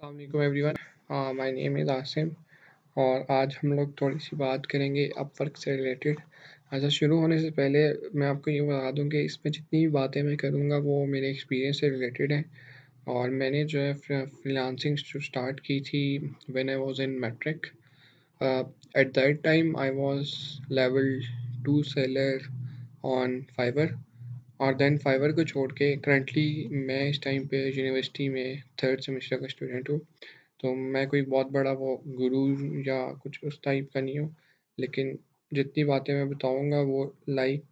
अस्सलाम वालेकुम everyone. My name is Asim और आज हम लोग थोड़ी सी बात करेंगे अपवर्क से रिलेटेड। अच्छा, शुरू होने से पहले मैं आपको ये बता दूं कि इसमें जितनी भी बातें मैं करूंगा वो मेरे एक्सपीरियंस से रिलेटेड हैं। और मैंने जो है फ्रीलांसिंग जो स्टार्ट की थी when I was in matric. At that time I was level 2 seller on Fiverr. और देन फाइवर को छोड़ के करंटली मैं इस टाइम पे यूनिवर्सिटी में थर्ड सेमेस्टर का स्टूडेंट हूँ। तो मैं कोई बहुत बड़ा वो गुरु या कुछ उस टाइप का नहीं हूँ, लेकिन जितनी बातें मैं बताऊँगा वो लाइक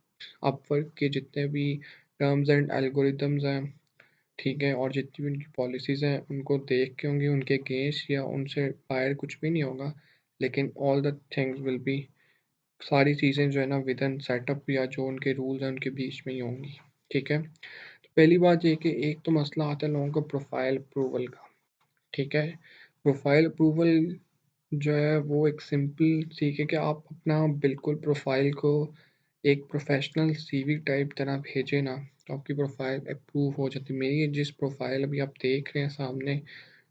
अपवर्क के जितने भी टर्म्स एंड एल्गोरिदम्स हैं, ठीक है, और जितनी भी उनकी पॉलिसीज़ हैं उनको देख के होंगी, उनके अगेंस्ट या उनसे बाहर कुछ भी नहीं होगा। लेकिन all the things will be, सारी चीज़ें जो है ना विद इन सेटअप या जो उनके रूल्स हैं उनके बीच में ही होंगी। ठीक है, तो पहली बात ये कि एक तो मसला आता है लोगों को प्रोफाइल अप्रूवल का। ठीक है, प्रोफाइल अप्रूवल जो है वो एक सिंपल सीख है कि आप अपना बिल्कुल प्रोफाइल को एक प्रोफेशनल सीवी टाइप तरह भेजें ना, तो आपकी प्रोफाइल अप्रूव हो जाती है। मेरी जिस प्रोफाइल अभी आप देख रहे हैं सामने,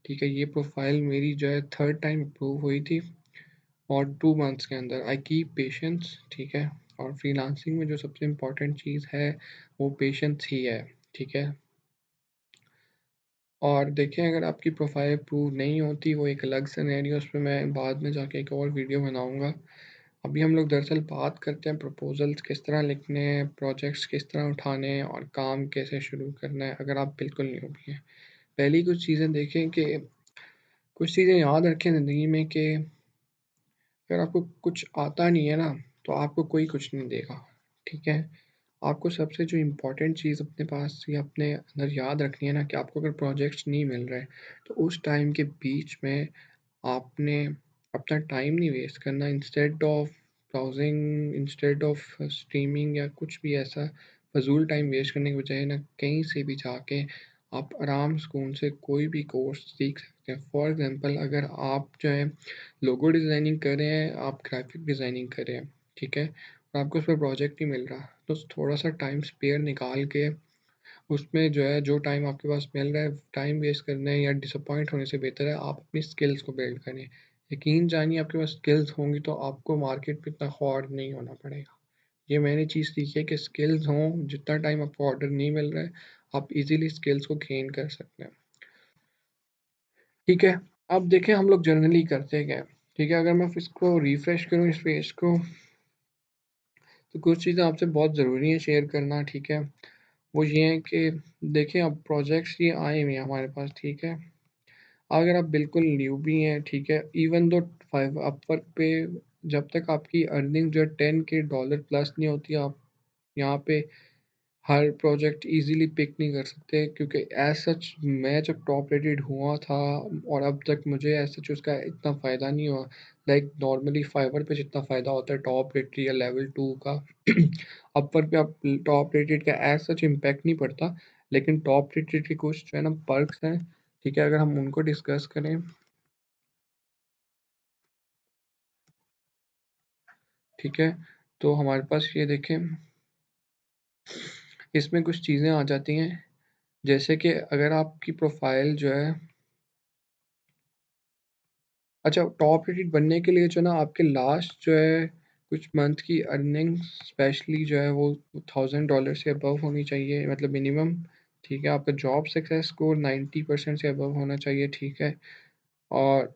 ठीक है, ये प्रोफाइल मेरी जो है थर्ड टाइम अप्रूव हुई थी और 2 मंथ्स के अंदर। आई कीप पेशेंस, ठीक है। और फ्रीलांसिंग में जो सबसे इम्पोर्टेंट चीज़ है वो पेशेंस ही है। ठीक है, और देखें अगर आपकी प्रोफाइल अप्रूव नहीं होती वो एक अलग सिनेरियो, उस पर मैं बाद में जाके एक और वीडियो बनाऊंगा। अभी हम लोग दरअसल बात करते हैं प्रपोजल्स किस तरह लिखने हैं, प्रोजेक्ट्स किस तरह उठाने हैं और काम कैसे शुरू करना है अगर आप बिल्कुल न्यू भी हैं। पहली कुछ चीज़ें देखें कि कुछ चीज़ें याद रखें ज़िंदगी में कि अगर आपको कुछ आता नहीं है ना तो आपको कोई कुछ नहीं देगा। ठीक है, आपको सबसे जो इम्पोर्टेंट चीज़ अपने पास या अपने अंदर याद रखनी है ना कि आपको अगर प्रोजेक्ट्स नहीं मिल रहे तो उस टाइम के बीच में आपने अपना टाइम नहीं वेस्ट करना। Instead of browsing, instead of streaming या कुछ भी ऐसा फजूल टाइम वेस्ट करने के बजाय ना कहीं से भी जाके आप आराम सुकून से कोई भी कोर्स सीख सकते हैं। फॉर एग्जांपल अगर आप जो है लोगो डिज़ाइनिंग कर रहे हैं, आप ग्राफिक डिज़ाइनिंग कर रहे हैं, ठीक है, और आपको उस पर प्रोजेक्ट नहीं मिल रहा, तो थोड़ा सा टाइम स्पेयर निकाल के उसमें जो है जो टाइम आपके पास मिल रहा है टाइम वेस्ट करने या डिसअपॉइंट होने से बेहतर है आप अपनी स्किल्स को बिल्ड करें। यकीन जानिए आपके पास स्किल्स होंगी तो आपको मार्केट में इतना हॉर्ड नहीं होना पड़ेगा। ये मैंने चीज़ सीखी है कि स्किल्स हों, जितना टाइम आपको ऑर्डर नहीं मिल रहा है आप इजीली स्किल्स को गेन कर सकते हैं। ठीक है, अब देखें हम लोग जनरली करते क्या हैं। ठीक है, अगर मैं इसको रिफ्रेश करूँ इस पेज को, तो कुछ चीज़ें आपसे बहुत ज़रूरी है शेयर करना। ठीक है, वो ये है कि देखें अब प्रोजेक्ट्स ये आए हुए हैं हमारे पास, ठीक है, अगर आप बिल्कुल न्यूबी हैं, ठीक है, इवन दो फाइव अपवर्क पे जब तक आपकी अर्निंग जो है 10 के डॉलर प्लस नहीं होती, आप यहाँ पे हर प्रोजेक्ट इजीली पिक नहीं कर सकते। क्योंकि एज सच मैं जब टॉप रेटेड हुआ था और अब तक मुझे एज सच उसका इतना फ़ायदा नहीं हुआ। लाइक नॉर्मली फाइवर पे जितना फ़ायदा होता है टॉप रेटेड या लेवल 2 का अपवर्क पे आप टॉप रेटेड का एज सच इम्पैक्ट नहीं पड़ता, लेकिन टॉप रेटेड के कुछ जो है ना पर्क्स हैं। ठीक है, अगर हम उनको डिस्कस करें, ठीक है, तो हमारे पास ये देखें इसमें कुछ चीज़ें आ जाती हैं, जैसे कि अगर आपकी प्रोफाइल जो है, अच्छा, टॉप रेटेड बनने के लिए जो ना आपके लास्ट जो है कुछ मंथ की अर्निंग स्पेशली जो है वो $1000 से अबव होनी चाहिए, मतलब मिनिमम। ठीक है, आपका जॉब सक्सेस स्कोर 90% से अबव होना चाहिए। ठीक है, और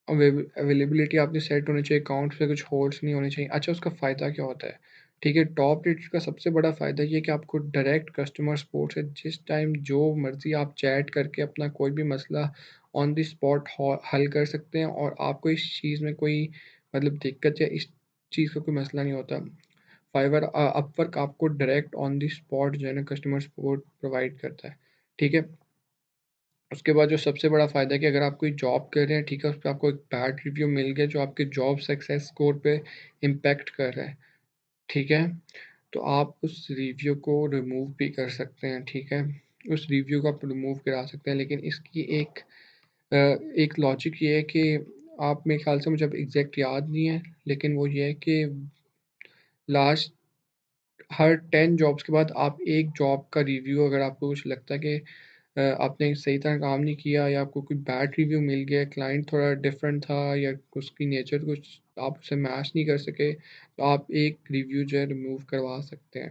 अवेलेबिलिटी आपकी सेट होनी चाहिए, अकाउंट पे कुछ होल्ड्स नहीं होने चाहिए। अच्छा, उसका फ़ायदा क्या होता है? ठीक है, टॉप रेटेड का सबसे बड़ा फ़ायदा ये है कि आपको डायरेक्ट कस्टमर सपोर्ट से जिस टाइम जो मर्ज़ी आप चैट करके अपना कोई भी मसला ऑन द स्पॉट हल कर सकते हैं और आपको इस चीज़ में कोई मतलब दिक्कत या इस चीज़ का कोई मसला नहीं होता। फाइवर अपवर्क आपको डायरेक्ट ऑन द स्पॉट जो है ना कस्टमर सपोर्ट प्रोवाइड करता है। ठीक है, उसके बाद जो सबसे बड़ा फ़ायदा है कि अगर आप कोई जॉब कर रहे हैं, ठीक है, उस पे आपको एक बैड रिव्यू मिल गया जो आपके जॉब सक्सेस स्कोर पे इम्पैक्ट कर रहा है, ठीक है, तो आप उस रिव्यू को रिमूव भी कर सकते हैं। ठीक है, उस रिव्यू को आप रिमूव करा सकते हैं, लेकिन इसकी एक लॉजिक ये है कि आप, मेरे ख्याल से मुझे अब एग्जैक्ट याद नहीं है, लेकिन वो ये है कि लास्ट हर 10 जॉब्स के बाद आप एक जॉब का रिव्यू, अगर आपको कुछ लगता है कि आपने सही तरह काम नहीं किया या आपको कोई बैड रिव्यू मिल गया, क्लाइंट थोड़ा डिफरेंट था या उसकी नेचर कुछ आप उससे मैच नहीं कर सके, तो आप एक रिव्यू जो है रिमूव करवा सकते हैं।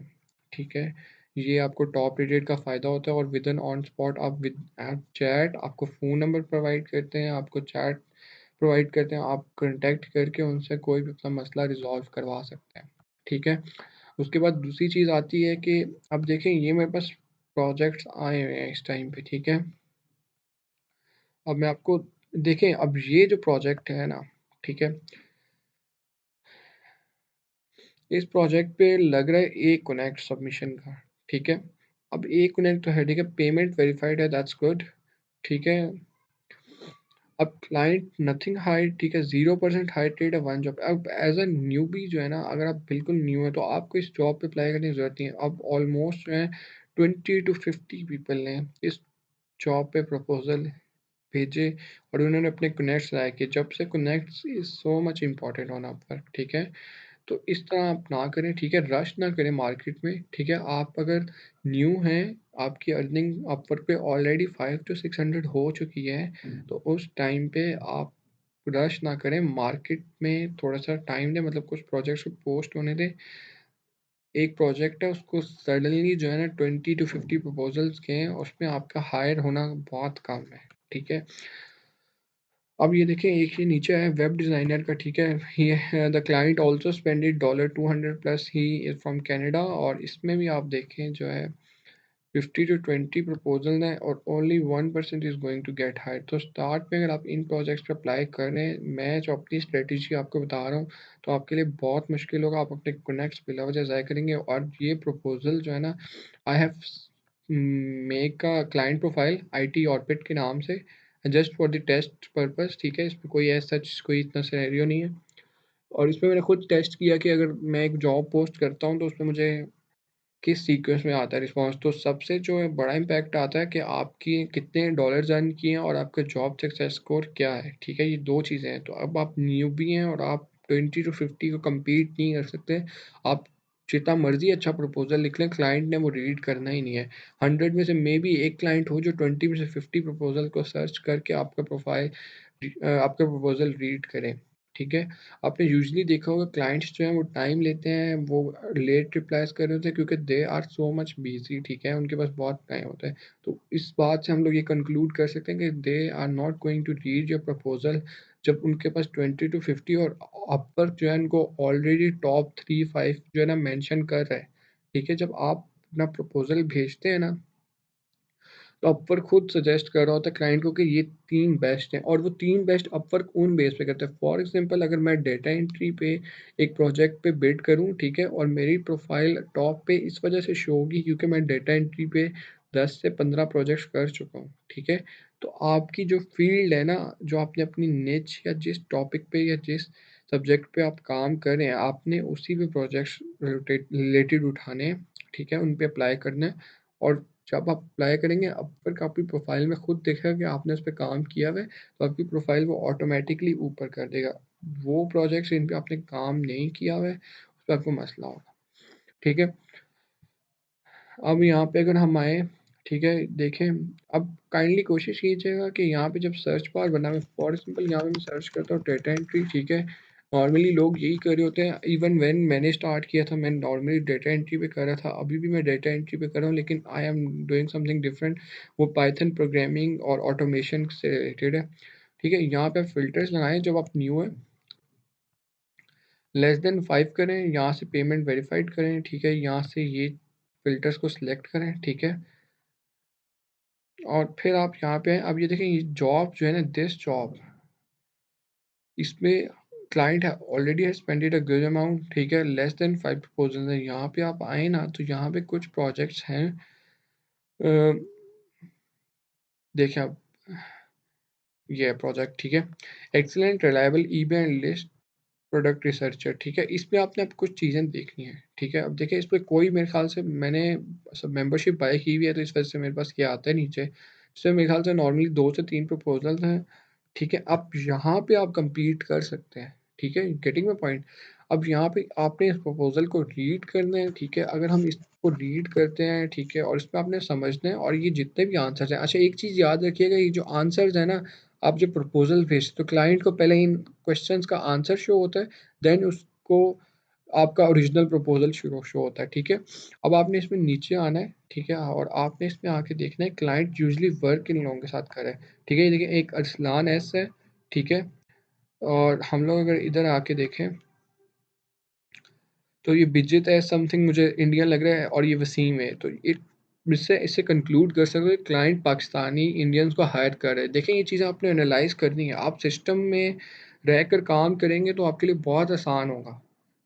ठीक है, ये आपको टॉप रेटेड का फ़ायदा होता है और विद इन ऑन स्पॉट आप विद ऐप चैट आपको फ़ोन नंबर प्रोवाइड करते हैं, आपको चैट प्रोवाइड करते हैं, आप कॉन्टैक्ट करके उनसे कोई भी अपना मसला रिजॉल्व करवा सकते हैं। ठीक है, उसके बाद दूसरी चीज़ आती है कि अब देखें ये मेरे पास प्रोजेक्ट्स आए हुए हैं इस टाइम पे। ठीक है, अब मैं आपको देखें, अब ये जो प्रोजेक्ट है ना, ठीक है, इस प्रोजेक्ट पे लग रहा है ए कनेक्ट सबमिशन का। ठीक है, अब ए कनेक्ट तो है, ठीक है, पेमेंट वेरीफाइड है, दैट्स गुड। ठीक है, अब क्लाइंट नथिंग हाइड, ठीक है, 0% हाइड रेट है, वन जॉब। अब एज अ न्यूबी जो है ना, अगर आप बिल्कुल न्यू है तो आपको इस जॉब पे अप्लाई करने की जरूरत नहीं है। अब ऑलमोस्ट जो है 20 to 50 पीपल ने इस जॉब पे प्रपोजल भेजे और उन्होंने अपने कनेक्ट्स लाए कि जब से connects is so much important on Upwork. ठीक है, तो इस तरह आप ना करें। ठीक है, रश ना करें मार्केट में। ठीक है, आप अगर न्यू हैं, आपकी अर्निंग अपवर्क पे ऑलरेडी 500 to 600 हो चुकी है, तो उस टाइम पे आप रश ना करें, मार्केट में थोड़ा सा टाइम दें, मतलब कुछ प्रोजेक्ट्स को पोस्ट होने दें। एक प्रोजेक्ट है उसको सडनली जो है ना 20 to 50 प्रपोजल्स के हैं, उसमें आपका हायर होना बहुत कम है। ठीक है, अब ये देखें, एक ये नीचे है वेब डिज़ाइनर का। ठीक है, ये the client also spended $200 plus, he is from Canada. और इसमें भी आप देखें जो है 50 to 20 प्रपोजल हैं और only 1% is going to get hire. तो स्टार्ट में अगर आप इन प्रोजेक्ट्स पे अप्लाई कर रहे हैं, मैं जो अपनी स्ट्रेटजी आपको बता रहा हूँ, तो आपके लिए बहुत मुश्किल होगा, आप अपने कनेक्ट्स बिला वजह ज़ाया करेंगे। और ये प्रपोजल जो है ना, I have make a client profile IT orbit के नाम से, just for the test purpose. ठीक है, इस पर कोई ऐसा सच कोई इतना सिनेरियो नहीं है। और इसमें मैंने खुद टेस्ट किया कि अगर मैं एक जॉब पोस्ट करता हूँ तो उसमें मुझे किस सीक्वेंस में आता है रिस्पॉन्स। तो सबसे जो है बड़ा इम्पैक्ट आता है कि आपकी कितने डॉलर अर्न किए हैं और आपका जॉब सक्सेस स्कोर क्या है। ठीक है, ये दो चीज़ें हैं। तो अब आप न्यूबी हैं और आप 20 to 50 को compete नहीं कर सकते। आप जितना मर्जी अच्छा प्रपोजल लिख लें, क्लाइंट ने वो रीड करना ही नहीं है। 100 में से मे बी एक क्लाइंट हो जो 20 में से 50 प्रपोजल को सर्च करके आपका प्रोफाइल आपका प्रपोजल रीड करें। ठीक है, आपने यूजुअली देखा होगा क्लाइंट्स जो हैं वो टाइम लेते हैं, वो लेट रिप्लाईज कर रहे होते हैं क्योंकि they are so much busy. ठीक है, उनके पास बहुत टाइम होता है। तो इस बात से हम लोग ये कंक्लूड कर सकते हैं कि they are not going to read your proposal जब उनके पास 20 to 50 और अपर जो है उनको ऑलरेडी टॉप 3 5 जो है ना मेंशन कर रहा है। ठीक है, जब आप अपना प्रपोजल भेजते हैं ना, तो अपवर्क खुद सजेस्ट कर रहा होता है क्लाइंट को कि ये 3 बेस्ट हैं, और वो 3 बेस्ट अपवर्क उन बेस पे करते हैं। फॉर एग्जांपल, अगर मैं डेटा एंट्री पे एक प्रोजेक्ट पे बिड करूं, ठीक है, और मेरी प्रोफाइल टॉप पे इस वजह से शो होगी क्योंकि मैं डेटा एंट्री पे 10 से 15 प्रोजेक्ट्स कर चुका हूँ। ठीक है, तो आपकी जो फील्ड है ना, जो आपने अपनी निच या जिस टॉपिक पे या जिस सब्जेक्ट पे आप काम कर रहे हैं, आपने उसी पे प्रोजेक्ट्स रिलेटेड उठाने हैं। ठीक है, उन पे अप्लाई करना है। और जब आप अप्लाई करेंगे, अपवर्क आपकी प्रोफाइल में खुद देखेगा कि आपने उस पर काम किया हुआ है, तो आपकी प्रोफाइल वो ऑटोमेटिकली ऊपर कर देगा। वो प्रोजेक्ट्स इन पे आपने काम नहीं किया हुआ है, उस पर आपको मसला होगा। ठीक है, अब यहाँ पे अगर हम आए, ठीक है, देखें, अब काइंडली कोशिश कीजिएगा कि यहाँ पे जब सर्च बार बना हुआ, फॉर एग्जाम्पल यहाँ पे मैं सर्च करता हूँ डेटा एंट्री। ठीक है, नॉर्मली लोग यही कर रहे होते हैं। इवन व्हेन मैंने स्टार्ट किया था, मैं नॉर्मली डेटा एंट्री पे कर रहा था, अभी भी मैं डेटा एंट्री पे कर रहा हूँ, लेकिन I am doing something different. वो पाइथन प्रोग्रामिंग और ऑटोमेशन से रिलेटेड है। ठीक है, यहाँ पे फिल्टर्स लगाएं जब आप न्यू है, <<5 करें, यहाँ से पेमेंट वेरीफाइड करें। ठीक है, यहाँ से ये फिल्टर्स को सिलेक्ट करें। ठीक है, और फिर आप यहाँ पे अब ये देखें, ये जॉब जो है ना, दिस जॉब, इसमें क्लाइंट है ऑलरेडी है स्पेंडेड अ गुड अमाउंट। ठीक है, लेस देन 5 प्रपोजल है। यहाँ पे आप आए ना, तो यहाँ पे कुछ प्रोजेक्ट्स हैं। अ, देखें आप, ये प्रोजेक्ट, ठीक है, excellent reliable eBay and list product researcher. ठीक है, इसमें आपने अब कुछ चीज़ें देखनी है। ठीक है, अब देखिए, इस पर कोई मेरे ख्याल से मैंने सब मेंबरशिप बाय की हुई है, तो इस वजह से मेरे पास ये आता है नीचे। इसमें मेरे ख्याल से नॉर्मली 2 से 3 प्रपोजल हैं। ठीक है, अब यहाँ पे आप compete कर सकते हैं। ठीक है, गेटिंग माई पॉइंट। अब यहाँ पे आपने इस प्रपोजल को रीड करना है, ठीक है। अगर हम इसको रीड करते हैं, ठीक है, और इसमें आपने समझना है, और ये जितने भी आंसर्स हैं, अच्छा एक चीज़ याद रखिएगा, ये जो आंसर्स है ना, आप जो प्रपोजल भेजते तो क्लाइंट को पहले इन क्वेश्चंस का आंसर शो होता है, देन उसको आपका ओरिजिनल प्रपोजल शो होता है, ठीक है। अब आपने इसमें नीचे आना है, ठीक है, और आपने इसमें आके देखना है क्लाइंट यूजली वर्क किन लोगों के साथ करे, ठीक है। ये देखिए, एक अरसलान एस है, ठीक है, और हम लोग अगर इधर आके देखें तो ये बिजित है, समथिंग मुझे इंडियन लग रहा है, और ये वसीम है, तो ये इससे इससे कंक्लूड कर सकते हो क्लाइंट पाकिस्तानी इंडियंस को हायर कर रहे हैं। देखें, ये चीज़ें आपने एनालाइज करनी है, आप सिस्टम में रहकर काम करेंगे तो आपके लिए बहुत आसान होगा,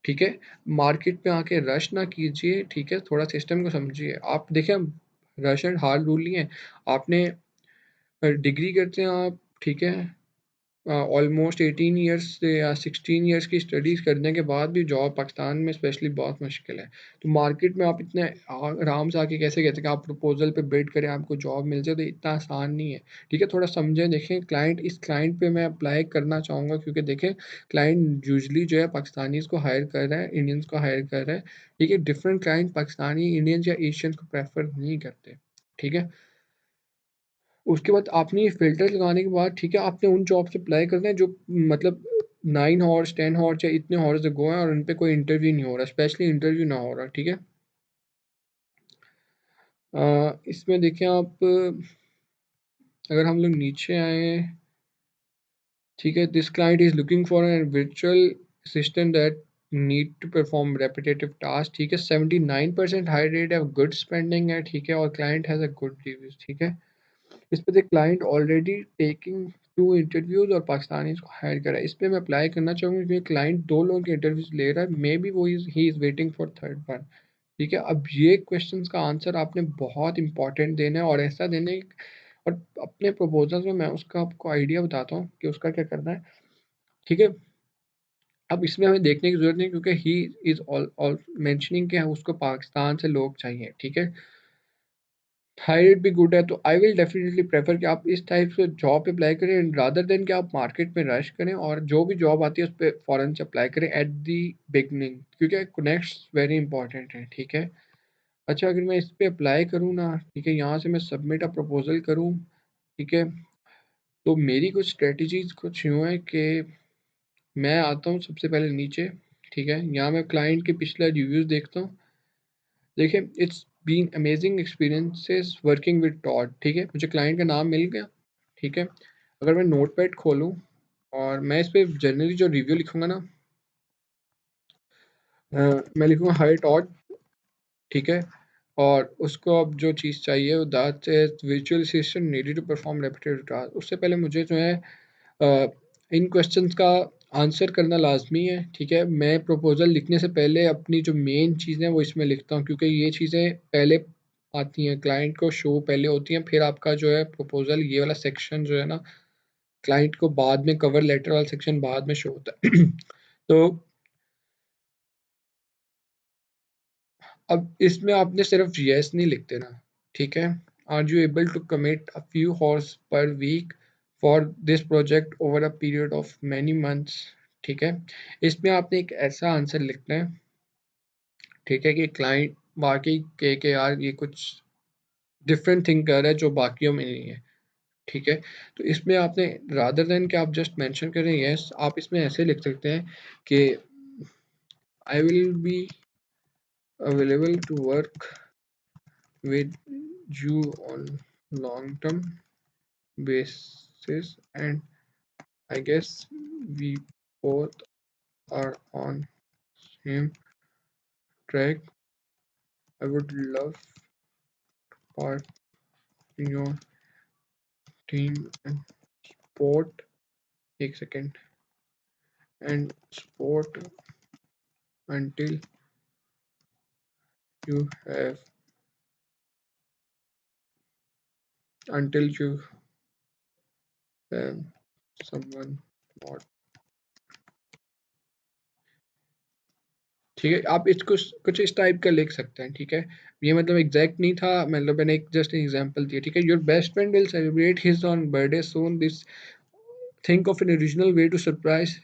ठीक है। मार्केट में आके रश ना कीजिए, ठीक है, थोड़ा सिस्टम को समझिए। आप देखें, रश एंड हार रूल नहीं है, आपने डिग्री करते हैं आप, ठीक है, ऑलमोस्ट 18 ईयर्स से या 16 ईयर्स की स्टडीज़ करने के बाद भी जॉब पाकिस्तान में स्पेशली बहुत मुश्किल है। तो मार्केट में आप इतने आराम से आके कैसे कहते हैं कि आप प्रपोजल पे बिड करें, आपको जॉब मिल जाए, तो इतना आसान नहीं है, ठीक है। थोड़ा समझें, देखें क्लाइंट, इस क्लाइंट पे मैं अप्लाई करना चाहूँगा, क्योंकि देखें क्लाइंट यूजली जो है पाकिस्तानीज़ को हायर कर रहा है, इंडियंस को हायर कर रहा है, ठीक है। डिफरेंट क्लाइंट पाकिस्तानी, इंडियंस या एशियंस को प्रेफर नहीं करते, ठीक है। उसके बाद आपने ये फ़िल्टर लगाने के बाद, ठीक है, आपने उन जॉब से अप्लाई करना है जो मतलब 9 हॉर्स 10 हॉर्स या इतने हॉर्स अगो हैं और उन पे कोई इंटरव्यू नहीं हो रहा, स्पेशली इंटरव्यू ना हो रहा, ठीक है। इसमें देखें आप, अगर हम लोग नीचे आए, ठीक है, this client is looking for an virtual assistant that need to perform repetitive task, ठीक है। 79% हाई रेट है, गुड स्पेंडिंग है, ठीक है, और client has a good reviews, ठीक है। इस पे the client already taking 2 interviews और पाकिस्तानी को हायर करा है। इस पे मैं अप्लाई करना चाहूँगा क्योंकि क्लाइंट 2 लोगों के इंटरव्यूज ले रहा है, मे बी वो he is waiting for third one, ठीक है। अब ये क्वेश्चंस का आंसर आपने बहुत इंपॉर्टेंट देना है, और ऐसा देना है, और अपने प्रपोजल्स में मैं उसका आपको आइडिया बताता हूँ कि उसका क्या करना है, ठीक है। अब इसमें हमें देखने की ज़रूरत नहीं, क्योंकि ही इज़ ऑल मेंशनिंग कि उसको पाकिस्तान से लोग चाहिए, ठीक है। हाई रेट भी गुड है, तो आई विल डेफिनेटली प्रेफर कि आप इस टाइप से जॉब पे अप्लाई करें रादर देन कि आप मार्केट में रश करें, और जो भी जॉब आती है उस पर फ़ौरन से अप्लाई करें एट दी बिगनिंग, क्योंकि कनेक्ट्स वेरी इंपॉर्टेंट है, ठीक है। अच्छा, अगर मैं इस पे अप्लाई करूँ ना, ठीक है, यहाँ से मैं सबमिट अ प्रपोजल करूँ, ठीक है, तो मेरी कुछ स्ट्रेटजीज कुछ यूँ है कि मैं आता हूँ सबसे पहले नीचे, ठीक है, यहाँ मैं क्लाइंट के पिछले रिव्यूज़ देखता हूँ। देखिए, it's been amazing experiences working with Todd, ठीक है, मुझे क्लाइंट का नाम मिल गया, ठीक है। अगर मैं नोटपैड खोलूँ और मैं इस पे जनरली जो रिव्यू लिखूँगा ना, मैं लिखूँगा हाई टॉड, ठीक है, और उसको अब जो चीज़ चाहिए वो that is visual assistant needed to perform repetitive task. उससे पहले मुझे जो है इन क्वेश्चंस का आंसर करना लाजमी है, ठीक है। मैं प्रपोजल लिखने से पहले अपनी जो मेन चीज़ें वो इसमें लिखता हूँ, क्योंकि ये चीज़ें पहले आती हैं, क्लाइंट को शो पहले होती हैं, फिर आपका जो है प्रपोजल ये वाला सेक्शन जो है ना, क्लाइंट को बाद में कवर लेटर वाला सेक्शन बाद में शो होता है। तो अब इसमें आपने सिर्फ यस नहीं लिखते ना, ठीक है। Are you able to commit a few hours per week for this project over a period of many months, ठीक है। इसमें आपने एक ऐसा आंसर लिखना है, ठीक है, कि क्लाइंट वाकई के यार ये कुछ डिफरेंट थिंग कर रहा है जो बाकियों में नहीं है, ठीक है। तो इसमें आपने रादर देन कि आप जस्ट मेंशन करें यस, आप इसमें ऐसे लिख सकते हैं कि I will be available to work with you on long term basis, and I guess we both are on same track. I would love part in your team and sport एक second and sport until you have you have someone more, ठीक है। आप इसको कुछ इस type का लिख सकते हैं, ठीक है। ये मतलब एग्जैक्ट नहीं था, मतलब मैंने एक जस्ट एग्जांपल दिया, ठीक है। Your best friend will celebrate his own birthday soon, this think of an original way to surprise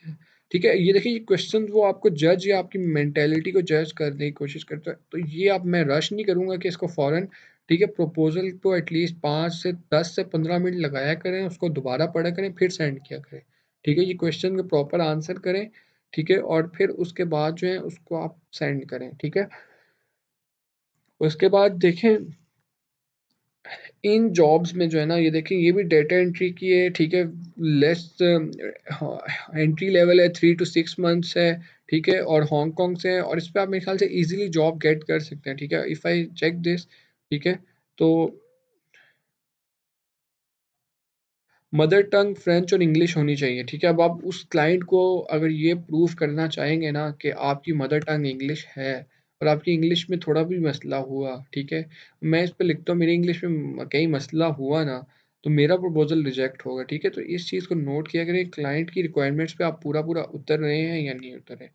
ठीक है? ये देखिए, ये क्वेश्चन वो आपको जज या आपकी मेंटालिटी को जज करने की कोशिश करता है। तो ये अब मैं रश नहीं करूँगा कि इसको फ़ौरन, ठीक है, प्रपोज़ल को एटलीस्ट 5 से 10 से 15 मिनट लगाया करें, उसको दोबारा पढ़ा करें, फिर सेंड किया करें। ठीक है? ये क्वेश्चन का प्रॉपर आंसर करें, ठीक है? और फिर उसके बाद जो है उसको आप सेंड करें, ठीक है? उसके बाद देखें, इन जॉब्स में जो है ना, ये देखिए, ये भी डेटा एंट्री की है, ठीक है? लेस एंट्री लेवल है, 3 टू 6 मंथ्स है, ठीक है? और हांगकांग से है, और इस पे आप मेरे ख्याल से इजीली जॉब गेट कर सकते हैं, ठीक है? इफ़ आई चेक दिस, ठीक है? तो मदर टंग फ्रेंच और इंग्लिश होनी चाहिए, ठीक है? अब आप उस क्लाइंट को अगर ये प्रूव करना चाहेंगे ना कि आपकी मदर टंग इंग्लिश है और आपकी इंग्लिश में थोड़ा भी मसला हुआ, ठीक है? मैं इस पे लिखता हूँ मेरी इंग्लिश में कहीं मसला हुआ ना, तो मेरा प्रपोज़ल रिजेक्ट होगा, ठीक है? तो इस चीज़ को नोट किया करें, क्लाइंट की रिक्वायरमेंट्स पे आप पूरा-पूरा उतर रहे हैं या नहीं उतर रहे,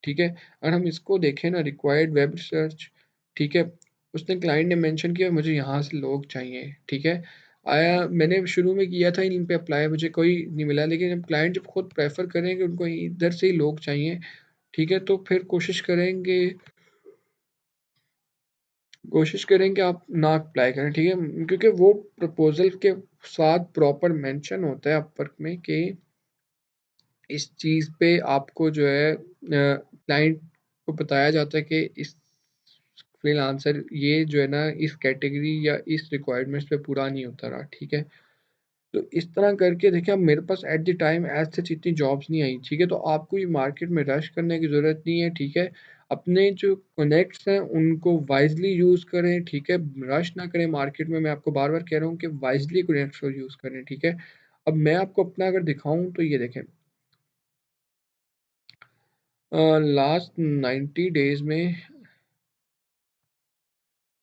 ठीक है? अगर हम इसको देखें ना, रिक्वायर्ड वेब रिसर्च, ठीक है? उसने क्लाइंट ने मेंशन किया मुझे यहाँ से लोग चाहिए, ठीक है? आया, मैंने शुरू में किया था इन पे अप्लाई, मुझे कोई नहीं मिला, लेकिन जब क्लाइंट जब खुद प्रेफर करें कि उनको इधर से ही लोग चाहिए, ठीक है, तो फिर कोशिश करेंगे आप ना अप्लाई करें, ठीक है? क्योंकि वो प्रपोजल के साथ प्रॉपर मेंशन होता है अपवर्क में कि इस चीज़ पे आपको जो है क्लाइंट को बताया जाता है कि इस फ्रीलांसर ये जो है ना इस कैटेगरी या इस रिक्वायरमेंट्स पे पूरा नहीं उतरा रहा, ठीक है? तो इस तरह करके देखिए, अब मेरे पास at the time as such इतनी जॉब्स नहीं आई, ठीक है? तो आपको ये मार्केट में रश करने की ज़रूरत नहीं है, ठीक है? अपने जो कनेक्ट्स हैं उनको वाइजली यूज़ करें, ठीक है? रश ना करें मार्केट में, मैं आपको बार बार कह रहा हूँ कि वाइजली कनेक्ट्स को यूज़ करें, ठीक है? अब मैं आपको अपना अगर दिखाऊं तो ये देखें, लास्ट 90 डेज में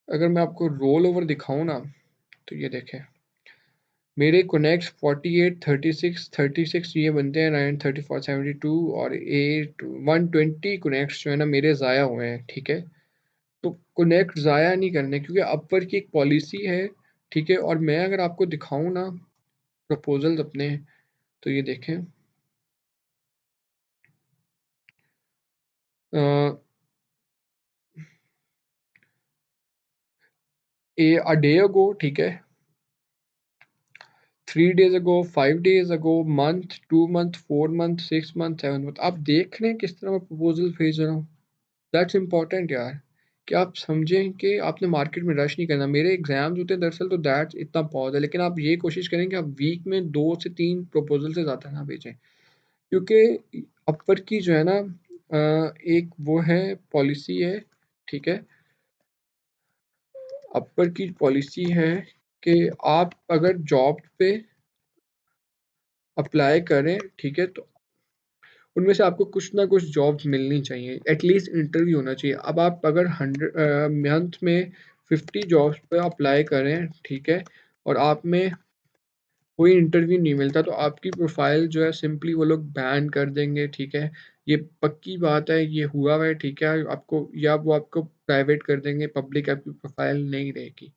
अगर मैं आपको रोल ओवर दिखाऊं ना, तो ये देखें, मेरे कनेक्ट्स 48, 36 ये बनते हैं, 9, 34, 72 और 8, 120 कनेक्ट्स जो है ना मेरे ज़ाया हुए हैं, ठीक है? तो कनेक्ट ज़ाया नहीं करने, क्योंकि अपवर की एक पॉलिसी है, ठीक है? और मैं अगर आपको दिखाऊं ना प्रपोजल्स अपने, तो ये देखें, अ डे अगो, ठीक है, 3 days ago, 5 days ago, month, 2 month, 4 month, 6 month, 7 month, आप देख रहे हैं किस तरह मैं प्रपोजल भेज रहा हूँ। दैट्स इम्पोर्टेंट यार, कि आप समझें कि आपने मार्केट में रश नहीं करना। मेरे एग्जाम्स होते हैं दरअसल, तो दैट्स इतना पॉज है, लेकिन आप ये कोशिश करें कि आप वीक में 2 से 3 प्रपोजल से ज़्यादा ना भेजें, क्योंकि अपवर की जो है ना एक वो है, पॉलिसी है, ठीक है? अपवर की पॉलिसी है कि आप अगर जॉब पे अप्लाई करें, ठीक है, तो उनमें से आपको कुछ ना कुछ जॉब्स मिलनी चाहिए, एटलीस्ट इंटरव्यू होना चाहिए। अब आप अगर 100 मंथ में 50 जॉब्स पे अप्लाई करें, ठीक है, और आप में कोई इंटरव्यू नहीं मिलता, तो आपकी प्रोफाइल जो है सिंपली वो लोग बैन कर देंगे, ठीक है? ये पक्की बात है, ये हुआ हुआ है, ठीक है? आपको, या वो आपको प्राइवेट कर देंगे, पब्लिक आपकी प्रोफाइल नहीं रहेगी।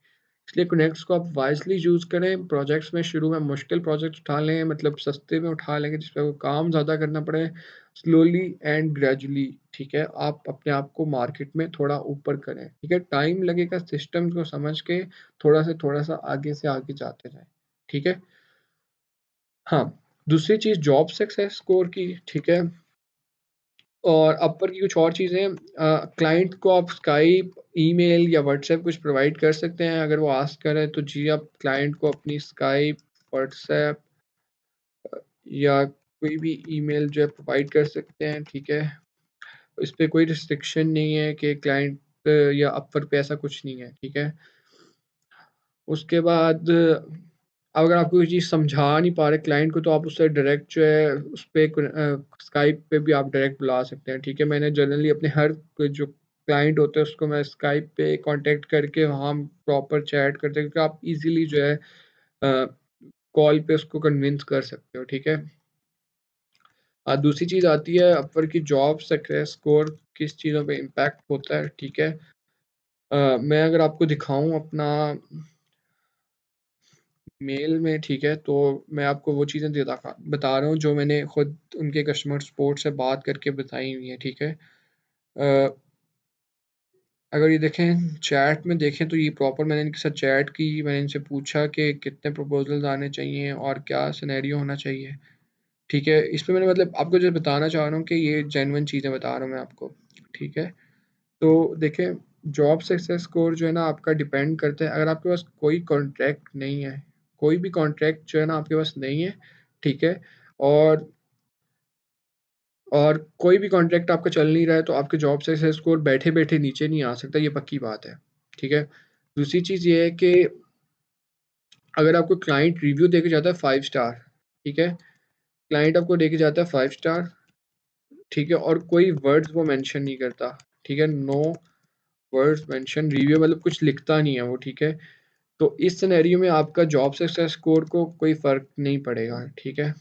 इसलिए कनेक्ट्स को आप वाइजली यूज़ करें। प्रोजेक्ट्स में शुरू में मुश्किल प्रोजेक्ट्स उठा लें, मतलब सस्ते में उठा लेंगे जिस पे आपको काम ज़्यादा करना पड़े, स्लोली एंड ग्रेजुअली, ठीक है? आप अपने आप को मार्केट में थोड़ा ऊपर करें, ठीक है? टाइम लगेगा, सिस्टम को समझ के थोड़ा सा आगे से आगे जाते जाएं, ठीक है? हाँ, दूसरी चीज़ जॉब सक्सेस स्कोर की, ठीक है? और अपर की कुछ और चीज़ें, क्लाइंट को आप स्काइप, ईमेल या व्हाट्सएप कुछ प्रोवाइड कर सकते हैं। अगर वो आस्क करें तो जी, आप क्लाइंट को अपनी स्काइप, व्हाट्सएप या कोई भी ईमेल जो है प्रोवाइड कर सकते हैं, ठीक है? इस पे कोई रिस्ट्रिक्शन नहीं है कि क्लाइंट या अपर पे, ऐसा कुछ नहीं है, ठीक है? उसके बाद अगर आप कोई चीज़ समझा नहीं पा रहे क्लाइंट को, तो आप उससे डायरेक्ट जो है उस पे स्काइप पे भी आप डायरेक्ट बुला सकते हैं, ठीक है? मैंने जनरली अपने हर कोई जो क्लाइंट होते हैं उसको मैं स्काइप पे कांटेक्ट करके वहाँ हम प्रॉपर चैट करते हैं, क्योंकि आप इजीली जो है कॉल पे उसको कन्विंस कर सकते हो, ठीक है? दूसरी चीज़ आती है अपवर की जॉब सक्सेस स्कोर किस चीज़ों पे इम्पैक्ट होता है, ठीक है? मैं अगर आपको दिखाऊं अपना मेल में, ठीक है, तो मैं आपको वो चीज़ें बता रहा हूँ जो मैंने खुद उनके कस्टमर सपोर्ट से बात करके बताई हुई हैं, ठीक है। अगर ये देखें चैट में देखें तो ये प्रॉपर मैंने इनके साथ चैट की, मैंने इनसे पूछा कि कितने प्रपोजल्स आने चाहिए और क्या सिनेरियो होना चाहिए, ठीक है। इसमें मैंने मतलब आपको जो बताना चाह रहा हूँ कि ये जेन्युइन चीज़ें बता रहा हूँ मैं आपको, ठीक है। तो देखें, जॉब सक्सेस स्कोर जो है ना आपका डिपेंड करता है, अगर आपके पास कोई कॉन्ट्रैक्ट नहीं है, कोई भी कॉन्ट्रैक्ट जो है ना आपके पास नहीं है, ठीक है, और कोई भी कॉन्ट्रैक्ट आपका चल नहीं रहा है, तो आपके जॉब सक्सेस स्कोर बैठे बैठे नीचे नहीं आ सकता, ये पक्की बात है, ठीक है। दूसरी चीज़ ये है कि अगर आपको क्लाइंट रिव्यू देके जाता है 5 स्टार, ठीक है, क्लाइंट आपको देके जाता है 5 स्टार, ठीक है, और कोई वर्ड्स वो मेंशन नहीं करता, ठीक है, नो वर्ड्स मेंशन रिव्यू, मतलब कुछ लिखता नहीं है वो, ठीक है, तो इस सिनेरियो में आपका जॉब सक्सेस स्कोर को कोई फर्क नहीं पड़ेगा, ठीक है।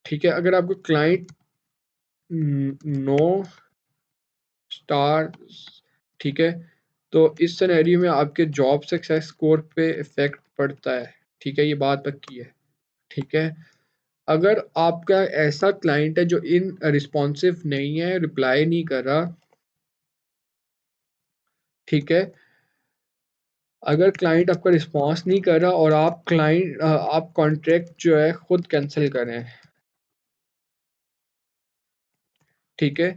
ठीक है, अगर आपको क्लाइंट नो स्टार, ठीक है, तो इस सिनेरियो में आपके जॉब सक्सेस स्कोर पे इफेक्ट पड़ता है, ठीक है, ये बात पक्की है, ठीक है। अगर आपका ऐसा क्लाइंट है जो इन रिस्पॉन्सिव नहीं है, रिप्लाई नहीं कर रहा, ठीक है, अगर क्लाइंट आपका रिस्पॉन्स नहीं कर रहा और आप कॉन्ट्रैक्ट जो है खुद कैंसिल करें, ठीक है,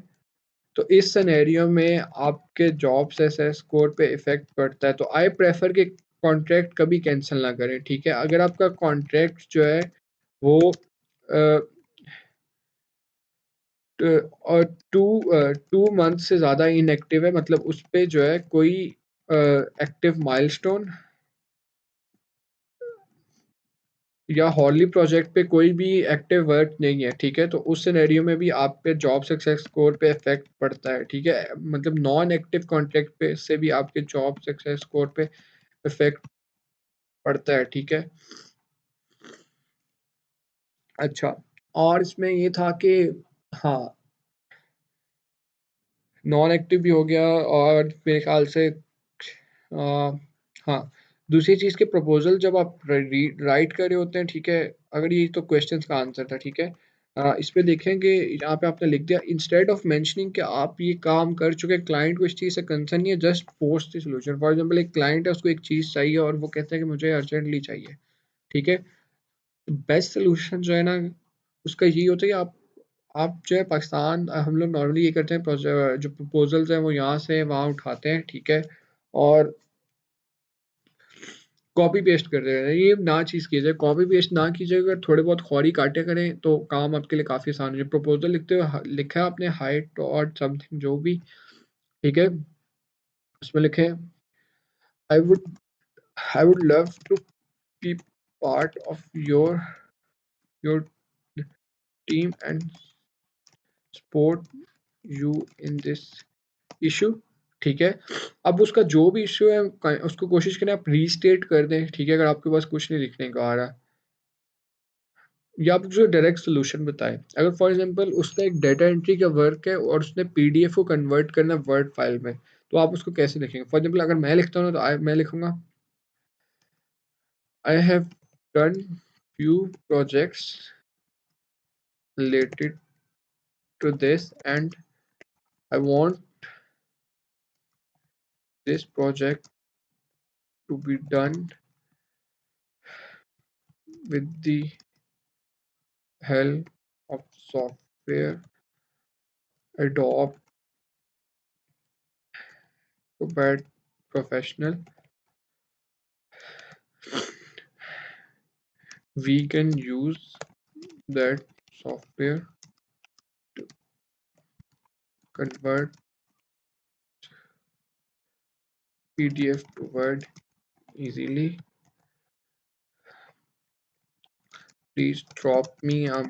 तो इस सिनेरियो में आपके जॉब से स्कोर पे इफेक्ट पड़ता है, तो आई प्रेफर कि कॉन्ट्रैक्ट कभी कैंसिल ना करें, ठीक है। अगर आपका कॉन्ट्रैक्ट जो है वो और 2 मंथ से ज़्यादा इनएक्टिव है, मतलब उस पर जो है कोई एक्टिव माइलस्टोन या हॉर्ली प्रोजेक्ट पे कोई भी एक्टिव वर्क नहीं है, ठीक है, तो उस सिनेरियो में भी आप पे जॉब सक्सेस स्कोर पे इफेक्ट पड़ता है, ठीक है, मतलब नॉन एक्टिव कॉन्ट्रैक्ट पे से भी आपके जॉब सक्सेस स्कोर पे इफेक्ट पड़ता है, ठीक है। अच्छा, और इसमें ये था कि हाँ, नॉन एक्टिव भी हो गया, और मेरे ख्याल से हाँ, दूसरी चीज़ के प्रपोजल जब आप राइट कर रहे होते हैं, ठीक है, अगर ये तो क्वेश्चंस का आंसर था, ठीक है, इस पे देखेंगे यहाँ पे आपने लिख दिया इंस्टेड ऑफ मेंशनिंग कि आप ये काम कर चुके, क्लाइंट को इस चीज़ से कंसर्न नहीं है, just post the solution. For example एक क्लाइंट है, उसको एक चीज़ चाहिए और वो कहते हैं कि मुझे अर्जेंटली चाहिए, ठीक है, बेस्ट सोल्यूशन जो है ना उसका यही होता है कि आप जो है पाकिस्तान, हम लोग नॉर्मली ये करते हैं, जो प्रपोजल्स हैं वो यहाँ से वहाँ उठाते हैं, ठीक है, और कॉपी पेस्ट कर रहे हैं, ये ना चीज़ कीजिए, कॉपी पेस्ट ना कीजिए, अगर थोड़े बहुत खौरी काटे करें तो काम आपके लिए काफ़ी आसान हो जाए। प्रपोजल लिखते हुए लिखा है आपने हाइट और समथिंग जो भी, ठीक है, उसमें लिखे I would I would love to be part of your team and support you in this issue, ठीक है। अब उसका जो भी इशू है उसको कोशिश करें आप रीस्टेट कर दें, ठीक है, अगर आपके पास कुछ नहीं लिखने का आ रहा, या आप जो डायरेक्ट सोल्यूशन बताएं। अगर फॉर एग्जांपल उसका एक डाटा एंट्री का वर्क है और उसने पीडीएफ को कन्वर्ट करना वर्ड फाइल में, तो आप उसको कैसे लिखेंगे? फॉर एग्जांपल अगर मैं लिखता हूँ तो मैं लिखूंगा I have done few projects related to this and I want this project to be done with the help of software Adobe Acrobat Professional. We can use that software to convert PDF to Word easily. Please drop me a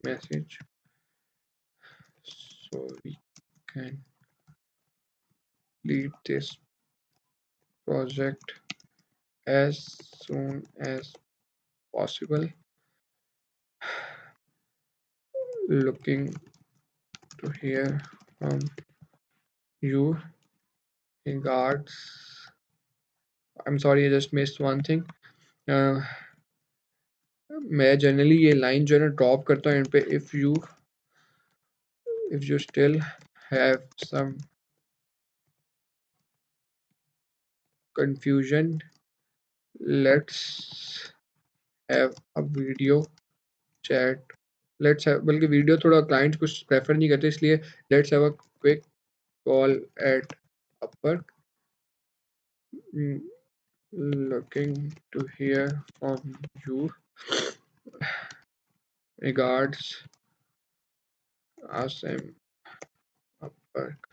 message so we can complete this project as soon as possible. Looking to hear from you. Regards, I'm sorry, I just missed one thing. मैं generally ये line जो है ना drop करता हूँ and पे, if you still have some confusion, let's have a video chat. Let's have, बल्कि video थोड़ा क्लाइंट कुछ प्रेफर नहीं करते, इसलिए let's have a quick call at Upwork. Looking to hear from you. Regards, Asim, Upwork,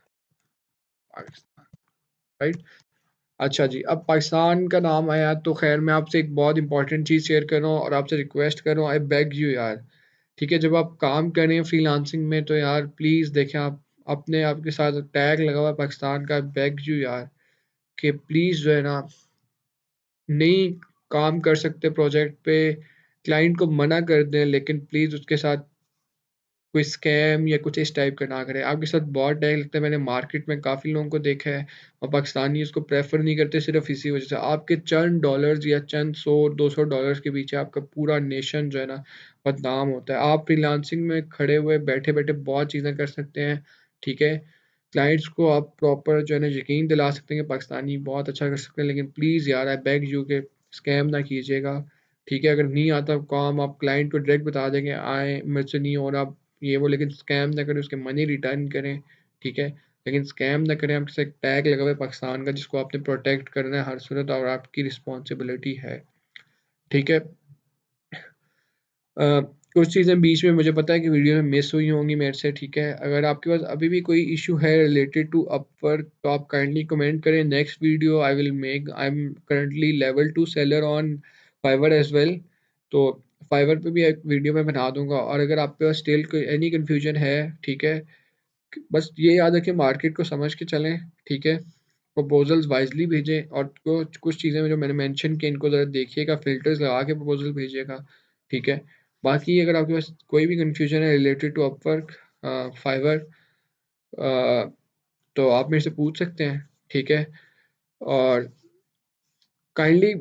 Pakistan. Right? अच्छा जी, अब पाकिस्तान का नाम आया तो खैर मैं आपसे एक बहुत इंपॉर्टेंट चीज़ शेयर कर रहा हूँ और आपसे रिक्वेस्ट कर रहा हूँ, आई बेग यू यार, ठीक है, जब आप काम कर रहे हैं फ्रीलांसिंग में तो यार प्लीज़ देखें, आप अपने आपके साथ टैग लगा हुआ है पाकिस्तान का, बेग यू यार कि प्लीज़ जो है ना, नहीं काम कर सकते प्रोजेक्ट पे, क्लाइंट को मना कर दें, लेकिन प्लीज़ उसके साथ कोई स्कैम या कुछ इस टाइप का ना करें। आपके साथ बहुत डर लगता है, मैंने मार्केट में काफ़ी लोगों को देखा है और पाकिस्तानी उसको प्रेफर नहीं करते सिर्फ इसी वजह से। आपके चंद डॉलर्स या चंद 100-200 डॉलर्स के पीछे आपका पूरा नेशन जो है ना बदनाम होता है। आप फ्रीलांसिंग में खड़े हुए बैठे बैठे बहुत चीज़ें कर सकते हैं, ठीक है, क्लाइंट्स को आप प्रॉपर जो है ना यकीन दिला सकते हैं कि पाकिस्तानी बहुत अच्छा कर सकते हैं, लेकिन प्लीज़ यार आई बेग यू के स्कैम ना कीजिएगा, ठीक है। अगर नहीं आता काम आप क्लाइंट को डायरेक्ट बता देंगे आए मेरे से नहीं हो रहा ये वो, लेकिन स्कैम ना करें, उसके मनी रिटर्न करें, ठीक है, लेकिन स्कैम ना करें। आपके साथ एक टैग लगा हुआ है पाकिस्तान का जिसको आपने प्रोटेक्ट करना है हर सूरत और आपकी रिस्पॉन्सिबिलिटी है, ठीक है। अ, कुछ चीज़ें बीच में मुझे पता है कि वीडियो में मिस हुई होंगी मेरे से, ठीक है। अगर आपके पास अभी भी कोई इशू है रिलेटेड टू अपवर्क तो आप काइंडली कमेंट करें, next video I will make, I am currently level 2 seller on Fiverr as well, तो फाइवर पे भी एक वीडियो मैं बना दूंगा। और अगर आपके पास स्टिल कोई एनी कन्फ्यूजन है, ठीक है, बस ये याद रखें मार्केट को समझ के चलें, ठीक है, प्रपोजल्स वाइजली भेजें और कुछ कुछ चीज़ें जो मैंने मेंशन की इनको ज़रा देखिएगा, फिल्टर्स लगा के प्रपोजल भेजिएगा, ठीक है। बाकी अगर आपके पास कोई भी कन्फ्यूजन है रिलेटेड टू अपवर्क, फाइवर, तो आप मेरे से पूछ सकते हैं, ठीक है। और काइंडली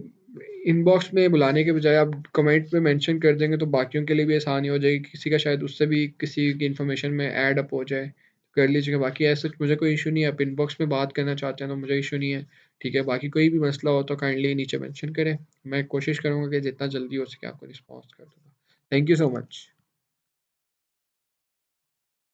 इनबॉक्स में बुलाने के बजाय आप कमेंट में मेंशन कर देंगे तो बाकियों के लिए भी आसानी हो जाएगी, किसी का शायद उससे भी किसी की इन्फॉर्मेशन में ऐड अप हो जाए, कर लीजिएगा। बाकी ऐसा मुझे कोई इशू नहीं है, आप इनबॉक्स में बात करना चाहते हैं तो मुझे इशू नहीं है, ठीक है। बाकी कोई भी मसला हो तो काइंडली नीचे मेंशन करें, मैं कोशिश करूँगा कि जितना जल्दी हो सके आपको रिस्पॉन्स कर दूँगा। Thank you so much.